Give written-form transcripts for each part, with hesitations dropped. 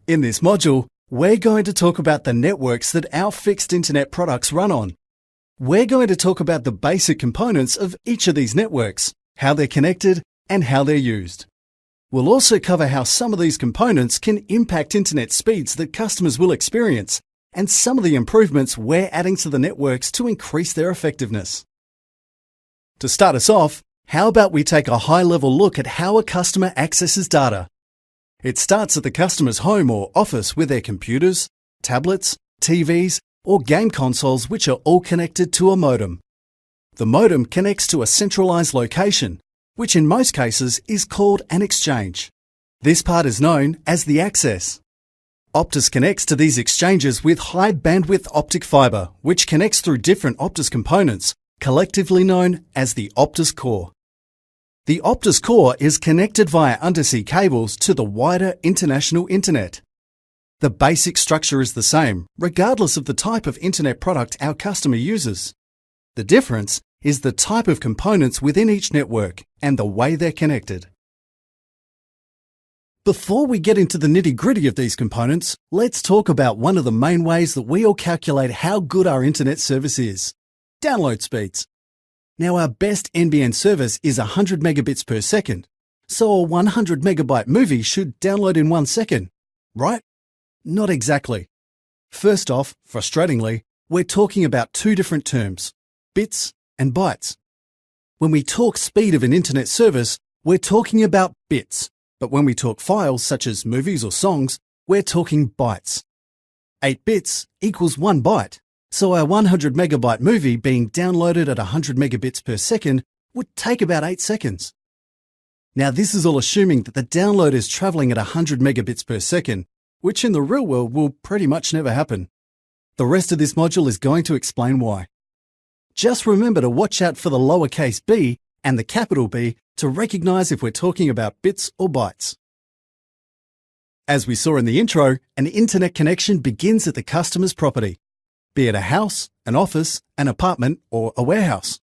In this module, we're going to talk about the networks that our fixed internet products run on. We're going to talk about the basic components of each of these networks, how they're connected, and how they're used. We'll also cover how some of these components can impact internet speeds that customers will experience, and some of the improvements we're adding to the networks to increase their effectiveness. To start us off, how about we take a high-level look at how a customer accesses data? It starts at the customer's home or office with their computers, tablets, TVs, or game consoles which are all connected to a modem. The modem connects to a centralized location, which in most cases is called an exchange. This part is known as the access. Optus connects to these exchanges with high bandwidth optic fiber, which connects through different Optus components, collectively known as the Optus Core. The Optus Core is connected via undersea cables to the wider international internet. The basic structure is the same, regardless of the type of internet product our customer uses. The difference is the type of components within each network and the way they're connected. Before we get into the nitty-gritty of these components, let's talk about one of the main ways that we all calculate how good our internet service is: download speeds. Now, our best NBN service is 100 megabits per second, so a 100 megabyte movie should download in 1 second, right? Not exactly. First off, frustratingly, we're talking about two different terms: bits and bytes. When we talk speed of an internet service, we're talking about bits, but when we talk files such as movies or songs, we're talking bytes. 8 bits equals 1 byte, so our 100 megabyte movie being downloaded at 100 megabits per second would take about 8 seconds. Now, this is all assuming that the download is traveling at 100 megabits per second, which in the real world will pretty much never happen. The rest of this module is going to explain why. Just remember to watch out for the lowercase b and the capital B to recognize if we're talking about bits or bytes. As we saw in the intro, an internet connection begins at the customer's property, be it a house, an office, an apartment, or a warehouse.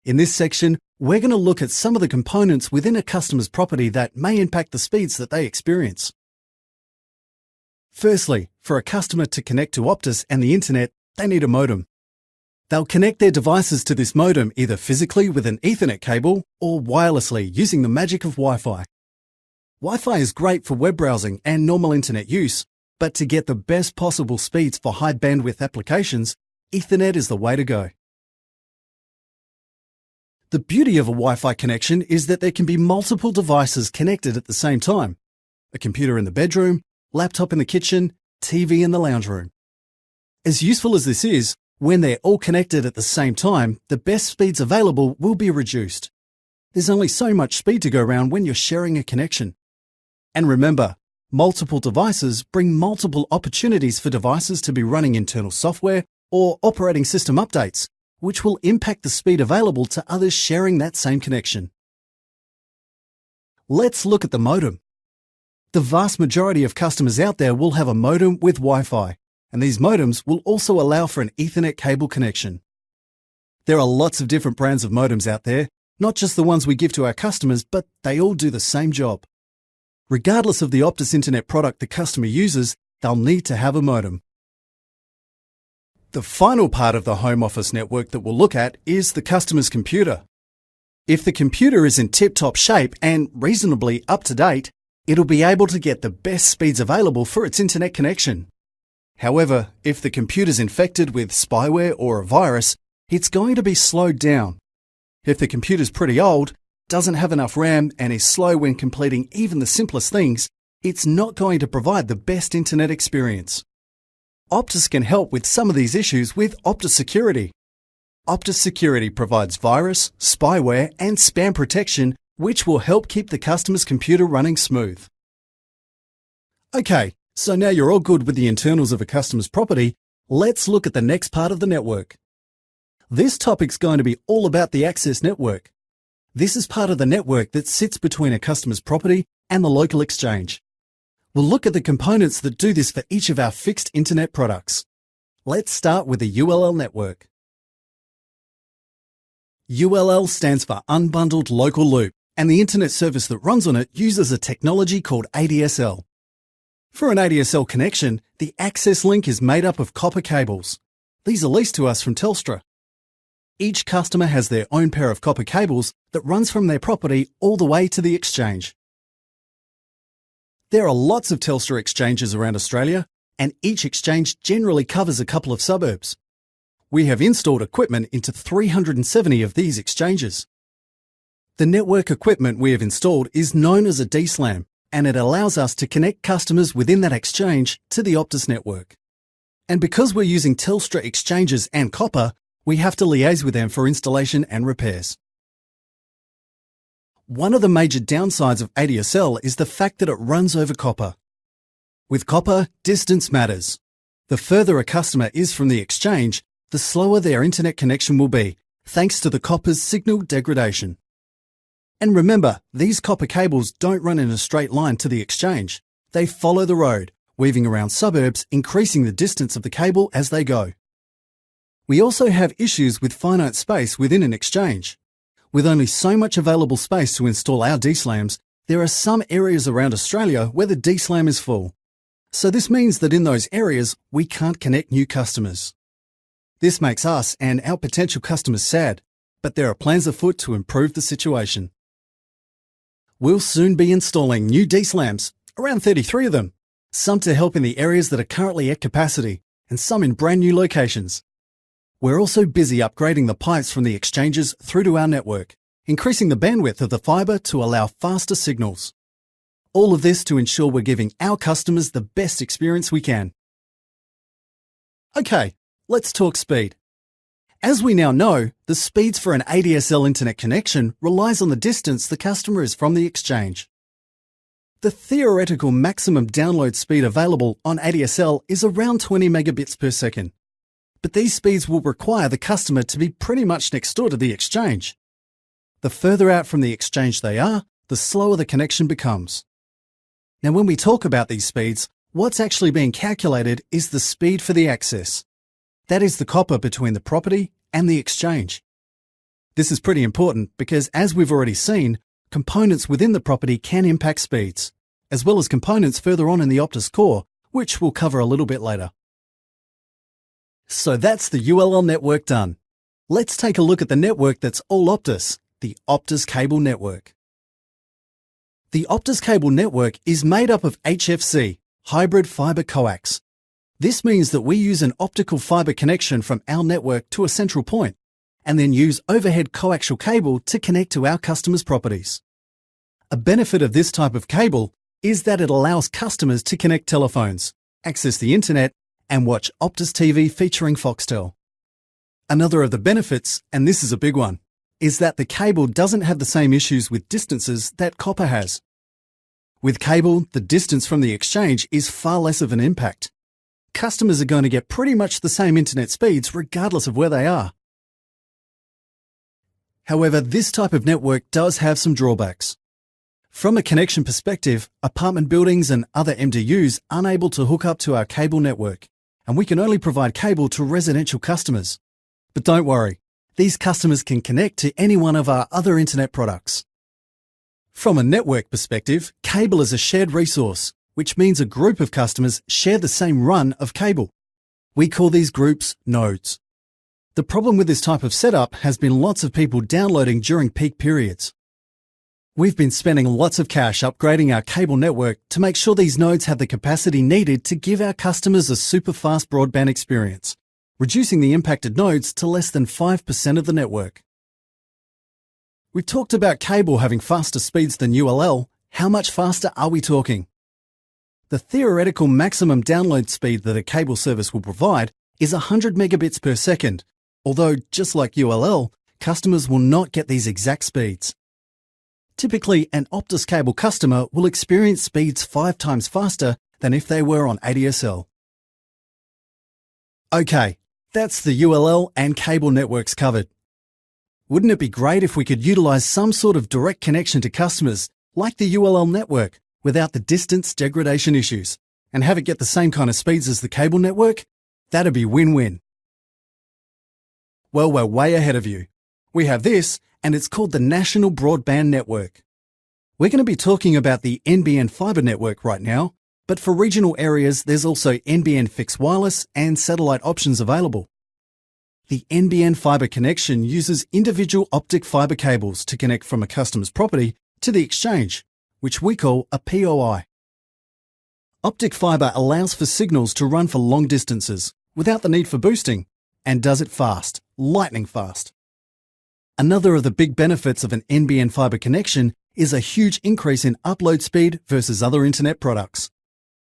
In this section, we're going to look at some of the components within a customer's property that may impact the speeds that they experience. Firstly, for a customer to connect to Optus and the internet, they need a modem. They'll connect their devices to this modem either physically with an Ethernet cable or wirelessly using the magic of Wi-Fi. Wi-Fi is great for web browsing and normal internet use, but to get the best possible speeds for high bandwidth applications, Ethernet is the way to go. The beauty of a Wi-Fi connection is that there can be multiple devices connected at the same time: a computer in the bedroom, laptop in the kitchen, TV in the lounge room. As useful as this is, when they're all connected at the same time, the best speeds available will be reduced. There's only so much speed to go around when you're sharing a connection. And remember, multiple devices bring multiple opportunities for devices to be running internal software or operating system updates, which will impact the speed available to others sharing that same connection. Let's look at the modem. The vast majority of customers out there will have a modem with Wi-Fi, and these modems will also allow for an Ethernet cable connection. There are lots of different brands of modems out there, not just the ones we give to our customers, but they all do the same job. Regardless of the Optus internet product the customer uses, they'll need to have a modem. The final part of the home office network that we'll look at is the customer's computer. If the computer is in tip-top shape and reasonably up-to-date, it'll be able to get the best speeds available for its internet connection. However, if the computer's infected with spyware or a virus, it's going to be slowed down. If the computer's pretty old, doesn't have enough RAM, and is slow when completing even the simplest things, it's not going to provide the best internet experience. Optus can help with some of these issues with Optus Security. Optus Security provides virus, spyware, and spam protection, which will help keep the customer's computer running smooth. Okay, so now you're all good with the internals of a customer's property, let's look at the next part of the network. This topic's going to be all about the access network. This is part of the network that sits between a customer's property and the local exchange. We'll look at the components that do this for each of our fixed internet products. Let's start with the ULL network. ULL stands for Unbundled Local Loop, and the internet service that runs on it uses a technology called ADSL. For an ADSL connection, the access link is made up of copper cables. These are leased to us from Telstra. Each customer has their own pair of copper cables that runs from their property all the way to the exchange. There are lots of Telstra exchanges around Australia, and each exchange generally covers a couple of suburbs. We have installed equipment into 370 of these exchanges. The network equipment we have installed is known as a DSLAM, and it allows us to connect customers within that exchange to the Optus network. And because we're using Telstra exchanges and copper, we have to liaise with them for installation and repairs. One of the major downsides of ADSL is the fact that it runs over copper. With copper, distance matters. The further a customer is from the exchange, the slower their internet connection will be, thanks to the copper's signal degradation. And remember, these copper cables don't run in a straight line to the exchange. They follow the road, weaving around suburbs, increasing the distance of the cable as they go. We also have issues with finite space within an exchange. With only so much available space to install our DSLAMs, there are some areas around Australia where the DSLAM is full. So this means that in those areas, we can't connect new customers. This makes us and our potential customers sad, but there are plans afoot to improve the situation. We'll soon be installing new DSLAMs, around 33 of them, some to help in the areas that are currently at capacity, and some in brand new locations. We're also busy upgrading the pipes from the exchanges through to our network, increasing the bandwidth of the fibre to allow faster signals. All of this to ensure we're giving our customers the best experience we can. Okay, let's talk speed. As we now know, the speeds for an ADSL internet connection relies on the distance the customer is from the exchange. The theoretical maximum download speed available on ADSL is around 20 megabits per second. But these speeds will require the customer to be pretty much next door to the exchange. The further out from the exchange they are, the slower the connection becomes. Now, when we talk about these speeds, what's actually being calculated is the speed for the access. That is the copper between the property and the exchange. This is pretty important because, as we've already seen, components within the property can impact speeds, as well as components further on in the Optus Core, which we'll cover a little bit later. So that's the ULL network done. Let's take a look at the network that's all Optus, the Optus Cable Network. The Optus Cable Network is made up of HFC, Hybrid Fibre Coax. This means that we use an optical fibre connection from our network to a central point, and then use overhead coaxial cable to connect to our customers' properties. A benefit of this type of cable is that it allows customers to connect telephones, access the internet, and watch Optus TV featuring Foxtel. Another of the benefits, and this is a big one, is that the cable doesn't have the same issues with distances that copper has. With cable, the distance from the exchange is far less of an impact. Customers are going to get pretty much the same internet speeds regardless of where they are. However, this type of network does have some drawbacks. From a connection perspective, apartment buildings and other MDUs aren't able to hook up to our cable network, and we can only provide cable to residential customers. But don't worry, these customers can connect to any one of our other internet products. From a network perspective, cable is a shared resource, which means a group of customers share the same run of cable. We call these groups nodes. The problem with this type of setup has been lots of people downloading during peak periods. We've been spending lots of cash upgrading our cable network to make sure these nodes have the capacity needed to give our customers a super fast broadband experience, reducing the impacted nodes to less than 5% of the network. We've talked about cable having faster speeds than ULL. How much faster are we talking? The theoretical maximum download speed that a cable service will provide is 100 megabits per second, although just like ULL, customers will not get these exact speeds. Typically, an Optus cable customer will experience speeds 5 times faster than if they were on ADSL. Okay, that's the ULL and cable networks covered. Wouldn't it be great if we could utilize some sort of direct connection to customers, like the ULL network, without the distance degradation issues, and have it get the same kind of speeds as the cable network? That'd be win-win. Well, we're way ahead of you. We have this, and it's called the National Broadband Network. We're going to be talking about the Nbn Fiber Network right now, But for regional areas, there's also NBN fixed wireless and satellite options available. The Nbn Fiber connection uses individual optic fiber cables to connect from a customer's property to the exchange, which we call a POI. Optic fiber allows for signals to run for long distances without the need for boosting, and does it fast, lightning fast. Another of the big benefits of an Nbn Fiber connection is a huge increase in upload speed versus other internet products.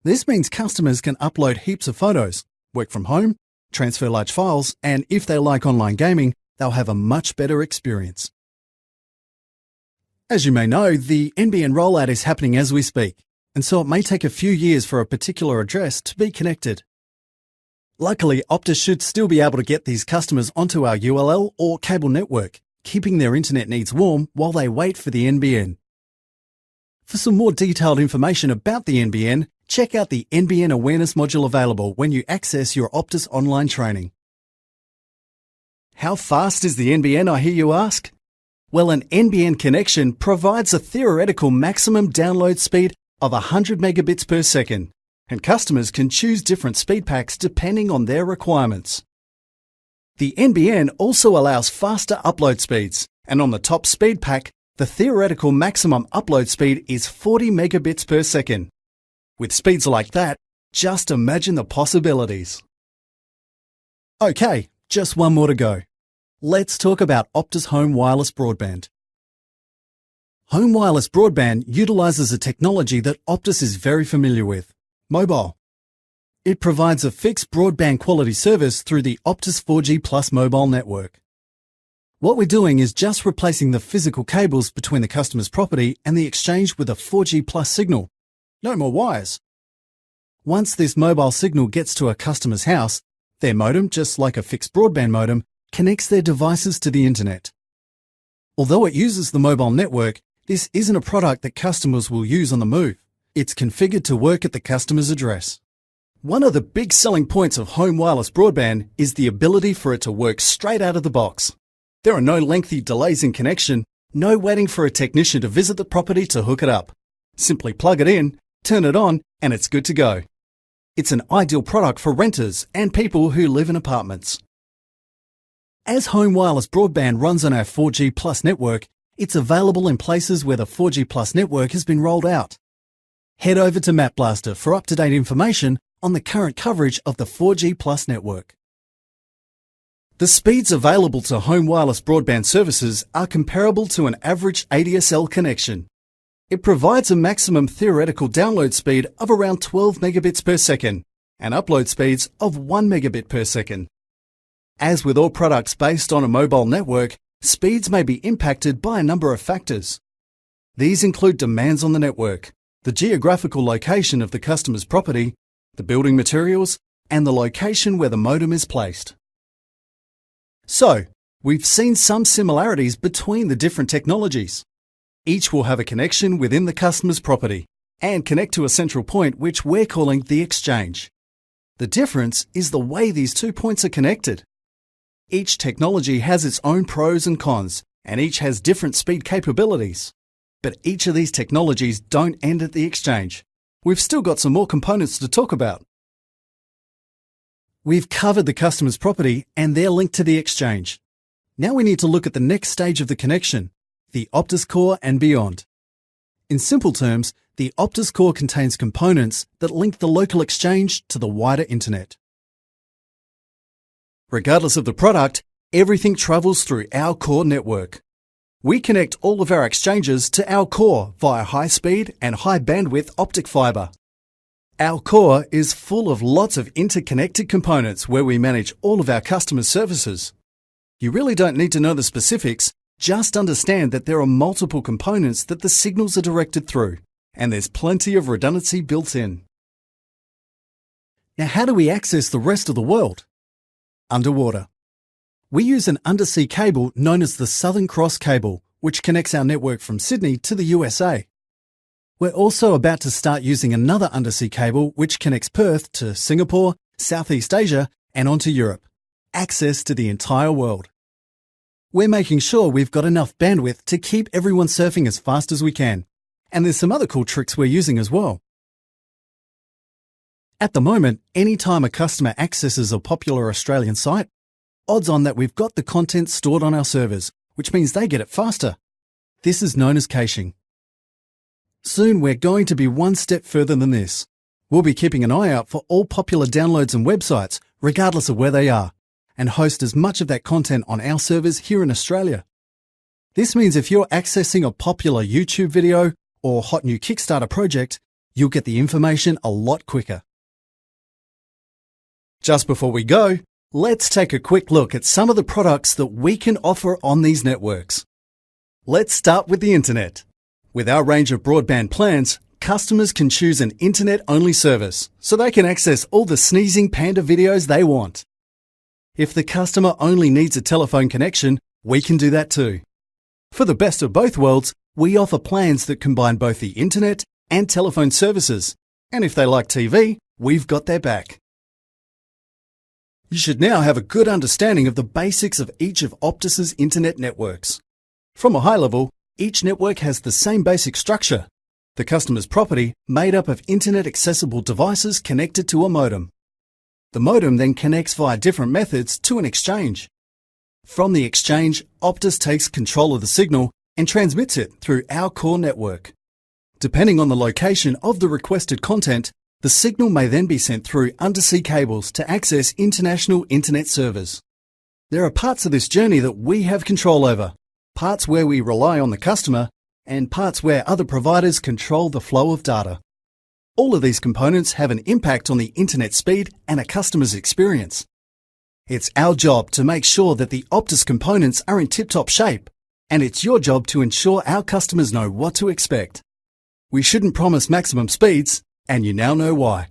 This means customers can upload heaps of photos, work from home, transfer large files, and if they like online gaming, they'll have a much better experience. As you may know, the NBN rollout is happening as we speak, and so it may take a few years for a particular address to be connected. Luckily, Optus should still be able to get these customers onto our ULL or cable network, keeping their internet needs warm while they wait for the NBN. For some more detailed information about the NBN, check out the NBN Awareness module available when you access your Optus online training. How fast is the NBN, I hear you ask? Well, an NBN connection provides a theoretical maximum download speed of 100 megabits per second, and customers can choose different speed packs depending on their requirements. The NBN also allows faster upload speeds, and on the top speed pack, the theoretical maximum upload speed is 40 megabits per second. With speeds like that, just imagine the possibilities. Okay, just one more to go. Let's talk about Optus Home Wireless Broadband. Home Wireless Broadband utilises a technology that Optus is very familiar with, mobile. It provides a fixed broadband quality service through the Optus 4G Plus mobile network. What we're doing is just replacing the physical cables between the customer's property and the exchange with a 4G Plus signal. No more wires. Once this mobile signal gets to a customer's house, their modem, just like a fixed broadband modem, connects their devices to the internet. Although it uses the mobile network, this isn't a product that customers will use on the move. It's configured to work at the customer's address. One of the big selling points of home wireless broadband is the ability for it to work straight out of the box. There are no lengthy delays in connection, no waiting for a technician to visit the property to hook it up. Simply plug it in, turn it on, and it's good to go. It's an ideal product for renters and people who live in apartments. As home wireless broadband runs on our 4G Plus network, it's available in places where the 4G Plus network has been rolled out. Head over to Map Blaster for up-to-date information on the current coverage of the 4G Plus network. The speeds available to home wireless broadband services are comparable to an average ADSL connection. It provides a maximum theoretical download speed of around 12 megabits per second and upload speeds of 1 megabit per second. As with all products based on a mobile network, speeds may be impacted by a number of factors. These include demands on the network, the geographical location of the customer's property, the building materials, and the location where the modem is placed. So, we've seen some similarities between the different technologies. Each will have a connection within the customer's property and connect to a central point which we're calling the exchange. The difference is the way these 2 points are connected. Each technology has its own pros and cons, and each has different speed capabilities. But each of these technologies don't end at the exchange. We've still got some more components to talk about. We've covered the customer's property and their link to the exchange. Now we need to look at the next stage of the connection, the Optus Core and beyond. In simple terms, the Optus Core contains components that link the local exchange to the wider internet. Regardless of the product, everything travels through our core network. We connect all of our exchanges to our core via high-speed and high-bandwidth optic fiber. Our core is full of lots of interconnected components where we manage all of our customers' services. You really don't need to know the specifics, just understand that there are multiple components that the signals are directed through, and there's plenty of redundancy built in. Now, how do we access the rest of the world? Underwater. We use an undersea cable known as the Southern Cross Cable, which connects our network from Sydney to the USA. We're also about to start using another undersea cable which connects Perth to Singapore, Southeast Asia, and onto Europe. Access to the entire world. We're making sure we've got enough bandwidth to keep everyone surfing as fast as we can. And there's some other cool tricks we're using as well. At the moment, anytime a customer accesses a popular Australian site, odds on that we've got the content stored on our servers, which means they get it faster. This is known as caching. Soon we're going to be one step further than this. We'll be keeping an eye out for all popular downloads and websites, regardless of where they are, and host as much of that content on our servers here in Australia. This means if you're accessing a popular YouTube video or hot new Kickstarter project, you'll get the information a lot quicker. Just before we go, let's take a quick look at some of the products that we can offer on these networks. Let's start with the internet. With our range of broadband plans, customers can choose an internet-only service, so they can access all the sneezing panda videos they want. If the customer only needs a telephone connection, we can do that too. For the best of both worlds, we offer plans that combine both the internet and telephone services, and if they like TV, we've got their back. You should now have a good understanding of the basics of each of Optus's internet networks. From a high level, each network has the same basic structure: the customer's property made up of internet-accessible devices connected to a modem. The modem then connects via different methods to an exchange. From the exchange, Optus takes control of the signal and transmits it through our core network. Depending on the location of the requested content, the signal may then be sent through undersea cables to access international internet servers. There are parts of this journey that we have control over, parts where we rely on the customer, and parts where other providers control the flow of data. All of these components have an impact on the internet speed and a customer's experience. It's our job to make sure that the Optus components are in tip-top shape, and it's your job to ensure our customers know what to expect. We shouldn't promise maximum speeds, and you now know why.